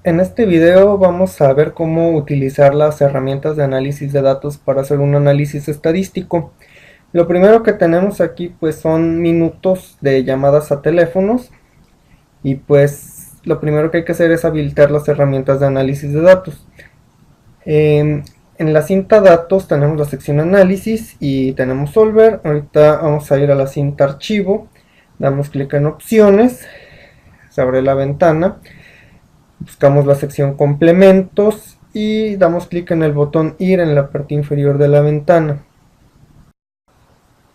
En este video vamos a ver cómo utilizar las herramientas de análisis de datos para hacer un análisis estadístico. Lo primero que tenemos aquí pues son minutos de llamadas a teléfonos y pues lo primero que hay que hacer es habilitar las herramientas de análisis de datos. En la cinta datos tenemos la sección análisis y tenemos solver. Ahorita vamos a ir a la cinta archivo, damos clic en opciones, se abre la ventana. Buscamos la sección complementos y damos clic en el botón ir en la parte inferior de la ventana.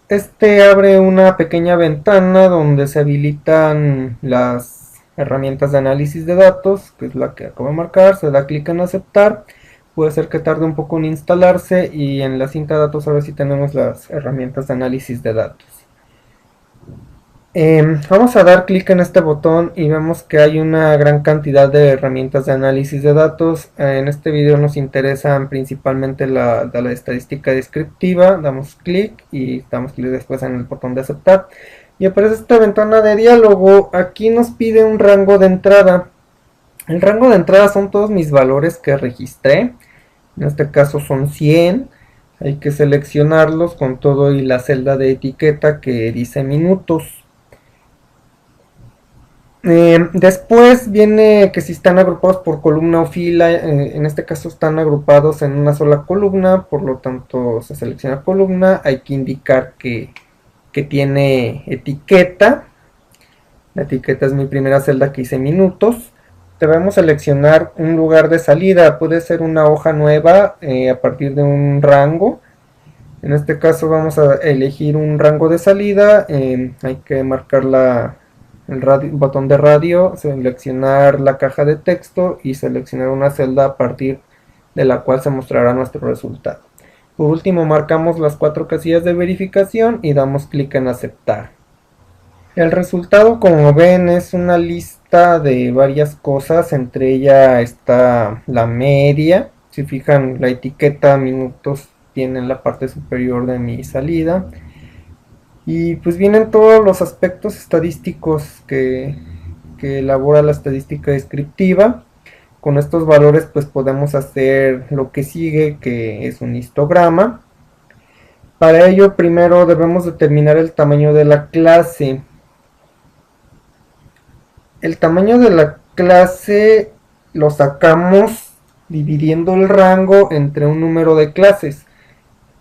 Este abre una pequeña ventana donde se habilitan las herramientas de análisis de datos, que es la que acabo de marcar. Se da clic en aceptar. Puede ser que tarde un poco en instalarse, y en la cinta de datos ahora sí tenemos las herramientas de análisis de datos. Vamos a dar clic en este botón y vemos que hay una gran cantidad de herramientas de análisis de datos. En este video nos interesan principalmente la estadística descriptiva. Damos clic y damos clic después en el botón de aceptar y aparece esta ventana de diálogo. Aquí nos pide un rango de entrada. El rango de entrada son todos mis valores que registré. En este caso son 100. Hay que seleccionarlos con todo y la celda de etiqueta que dice minutos. Después viene que si están agrupados por columna o fila. En este caso están agrupados en una sola columna, por lo tanto se selecciona columna. Hay que indicar que tiene etiqueta. La etiqueta es mi primera celda que hice minutos. Debemos seleccionar un lugar de salida, puede ser una hoja nueva a partir de un rango. En este caso vamos a elegir un rango de salida. Hay que marcar el botón de radio, seleccionar la caja de texto y seleccionar una celda a partir de la cual se mostrará nuestro resultado. Por último marcamos las 4 casillas de verificación y damos clic en aceptar. El resultado, como ven, es una lista de varias cosas. Entre ellas está la media. Si fijan, la etiqueta minutos tiene en la parte superior de mi salida. Y pues vienen todos los aspectos estadísticos que elabora la estadística descriptiva. Con estos valores pues podemos hacer lo que sigue, que es un histograma. Para ello primero debemos determinar el tamaño de la clase. El tamaño de la clase lo sacamos dividiendo el rango entre un número de clases.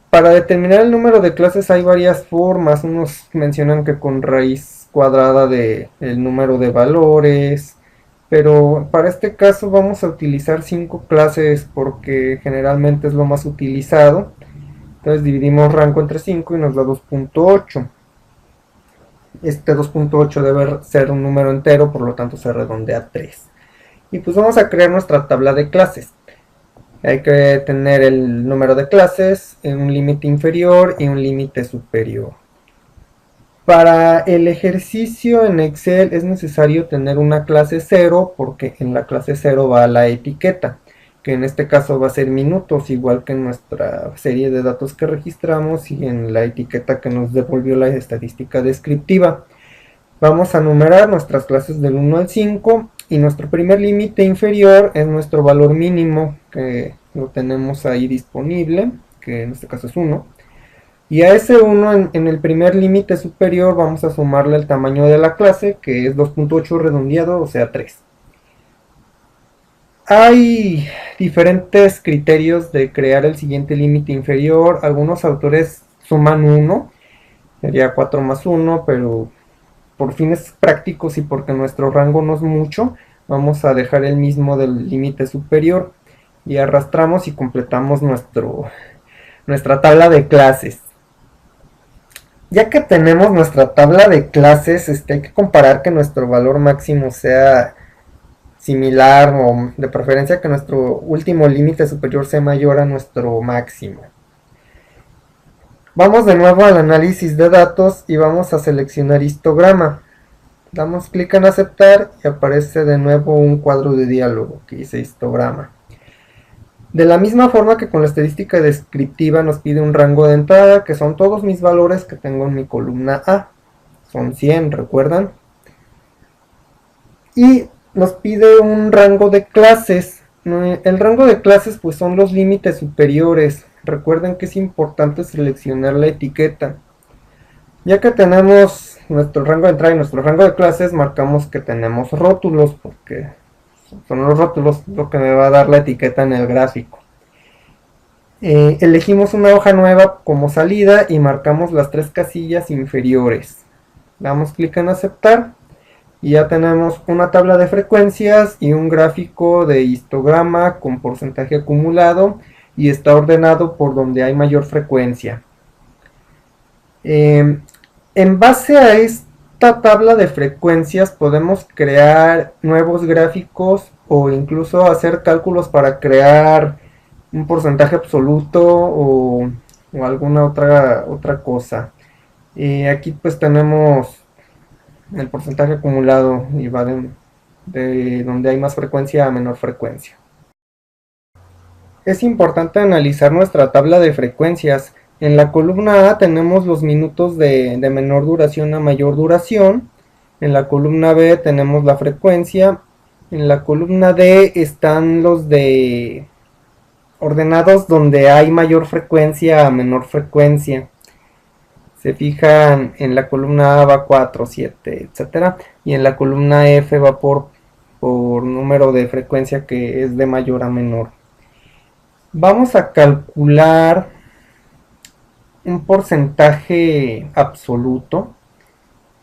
Para determinar el número de clases hay varias formas. Unos mencionan que con raíz cuadrada del número de valores, pero para este caso vamos a utilizar 5 clases porque generalmente es lo más utilizado. Entonces dividimos rango entre 5 y nos da 2.8. Este 2.8 debe ser un número entero, por lo tanto se redondea a 3. Y pues vamos a crear nuestra tabla de clases. Hay que tener el número de clases, un límite inferior y un límite superior. Para el ejercicio en Excel es necesario tener una clase 0, porque en la clase 0 va la etiqueta, que en este caso va a ser minutos, igual que en nuestra serie de datos que registramos y en la etiqueta que nos devolvió la estadística descriptiva. Vamos a numerar nuestras clases del 1 al 5 y nuestro primer límite inferior es nuestro valor mínimo, que lo tenemos ahí disponible, que en este caso es 1. Y a ese 1 en el primer límite superior vamos a sumarle el tamaño de la clase, que es 2.8 redondeado, o sea 3. Hay diferentes criterios de crear el siguiente límite inferior. Algunos autores suman 1, sería 4 más 1, pero por fines prácticos y porque nuestro rango no es mucho, vamos a dejar el mismo del límite superior y arrastramos y completamos nuestra tabla de clases. Ya que tenemos nuestra tabla de clases, hay que comparar que nuestro valor máximo sea similar, o de preferencia que nuestro último límite superior sea mayor a nuestro máximo. Vamos de nuevo al análisis de datos y vamos a seleccionar histograma. Damos clic en aceptar y aparece de nuevo un cuadro de diálogo que dice histograma. De la misma forma que con la estadística descriptiva nos pide un rango de entrada, que son todos mis valores que tengo en mi columna A. Son 100, ¿recuerdan? Y nos pide un rango de clases. El rango de clases pues son los límites superiores. Recuerden que es importante seleccionar la etiqueta. Ya que tenemos nuestro rango de entrada y nuestro rango de clases, marcamos que tenemos rótulos, porque son los rótulos lo que me va a dar la etiqueta en el gráfico. Elegimos una hoja nueva como salida y marcamos las 3 casillas inferiores. Damos clic en aceptar y ya tenemos una tabla de frecuencias y un gráfico de histograma con porcentaje acumulado, y está ordenado por donde hay mayor frecuencia. En base a esta tabla de frecuencias podemos crear nuevos gráficos o incluso hacer cálculos para crear un porcentaje absoluto o alguna otra cosa. Aquí pues tenemos el porcentaje acumulado y va de donde hay más frecuencia a menor frecuencia. Es importante analizar nuestra tabla de frecuencias. En la columna A tenemos los minutos de menor duración a mayor duración. En la columna B tenemos la frecuencia. En la columna D están los de ordenados donde hay mayor frecuencia a menor frecuencia. Se fijan, en la columna A va 4, 7, etc. Y en la columna F va por número de frecuencia que es de mayor a menor. Vamos a calcular un porcentaje absoluto.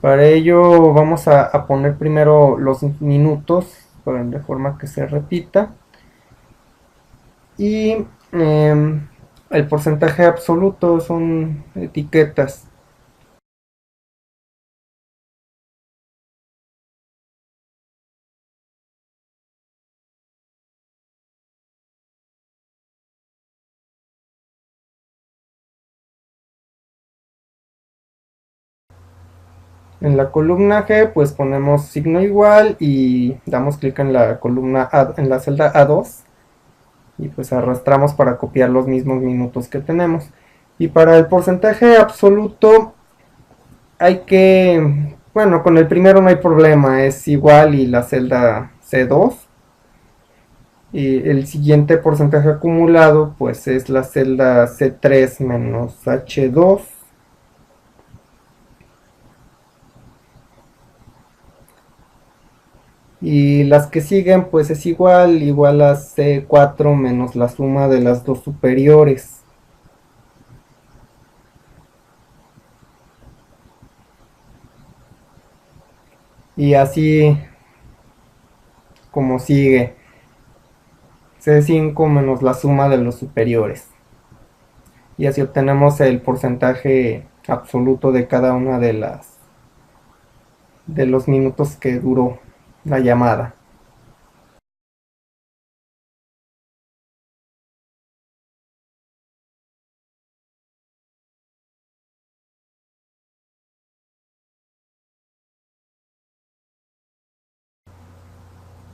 Para ello vamos a poner primero los minutos de forma que se repita. Y el porcentaje absoluto son etiquetas. En la columna G pues ponemos signo igual y damos clic en la columna en la celda A2 y pues arrastramos para copiar los mismos minutos que tenemos. Y para el porcentaje absoluto hay que, bueno, con el primero no hay problema, es igual y la celda C2. Y el siguiente porcentaje acumulado pues es la celda C3 menos H2. Y las que siguen pues es igual a C4 menos la suma de las dos superiores. Y así como sigue, C5 menos la suma de los superiores. Y así obtenemos el porcentaje absoluto de cada una de los minutos que duró la llamada.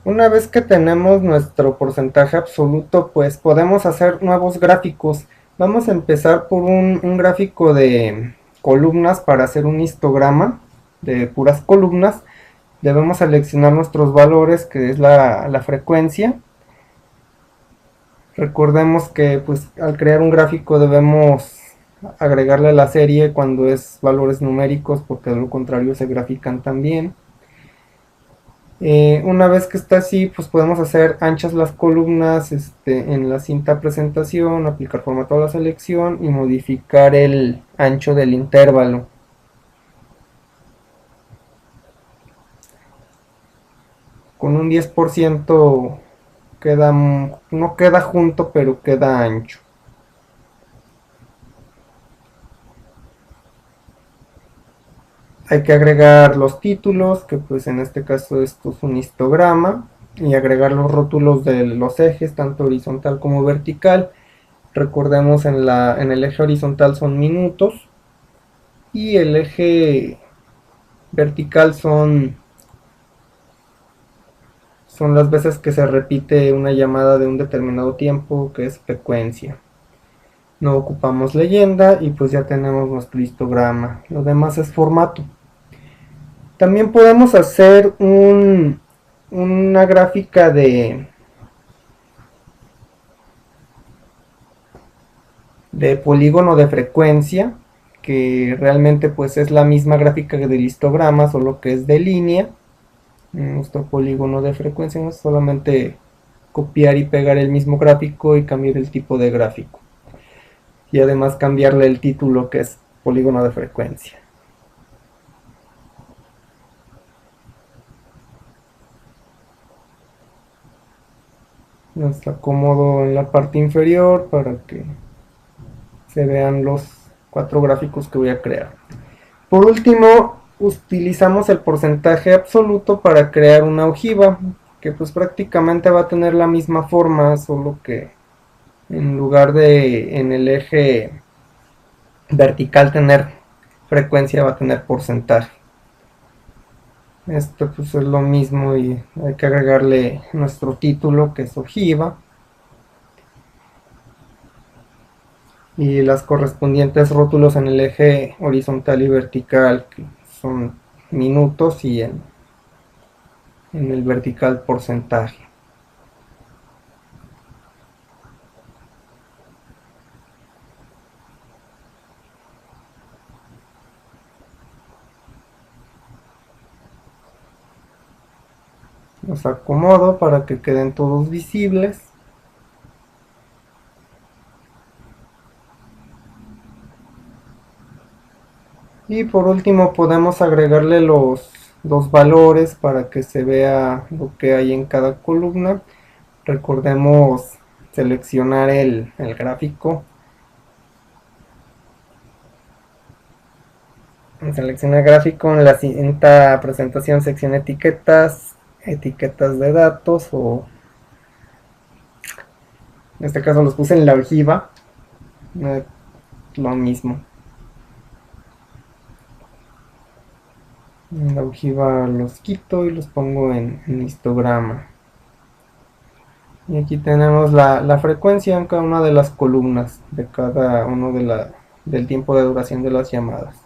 Una vez que tenemos nuestro porcentaje absoluto, pues podemos hacer nuevos gráficos. Vamos a empezar por un gráfico de columnas para hacer un histograma de puras columnas. Debemos seleccionar nuestros valores, que es la frecuencia. Recordemos que pues al crear un gráfico debemos agregarle la serie cuando es valores numéricos, porque de lo contrario se grafican también. Una vez que está así, pues podemos hacer anchas las columnas en la cinta presentación, aplicar formato a la selección y modificar el ancho del intervalo. Con un 10% no queda junto, pero queda ancho. Hay que agregar los títulos, que pues en este caso esto es un histograma, y agregar los rótulos de los ejes, tanto horizontal como vertical. Recordemos en el eje horizontal son minutos y el eje vertical son las veces que se repite una llamada de un determinado tiempo, que es frecuencia. No ocupamos leyenda y pues ya tenemos nuestro histograma. Lo demás es formato. También podemos hacer un una gráfica de polígono de frecuencia, que realmente pues es la misma gráfica que del histograma, solo que es de línea. Nuestro polígono de frecuencia es solamente copiar y pegar el mismo gráfico y cambiar el tipo de gráfico. Y además cambiarle el título, que es polígono de frecuencia. Los acomodo en la parte inferior para que se vean los 4 gráficos que voy a crear. Por último, utilizamos el porcentaje absoluto para crear una ojiva, que pues prácticamente va a tener la misma forma, solo que en lugar de en el eje vertical tener frecuencia, va a tener porcentaje. Esto pues es lo mismo y hay que agregarle nuestro título, que es ojiva, y las correspondientes rótulos en el eje horizontal y vertical, que son minutos, y en el vertical porcentaje. Los acomodo para que queden todos visibles. Y por último podemos agregarle los valores para que se vea lo que hay en cada columna. Recordemos seleccionar el gráfico. Selecciona gráfico en la siguiente presentación, sección etiquetas, etiquetas de datos, o en este caso los puse en la ojiva, lo mismo. En la ojiva los quito y los pongo en histograma. Y aquí tenemos la frecuencia en cada una de las columnas de cada uno del tiempo de duración de las llamadas.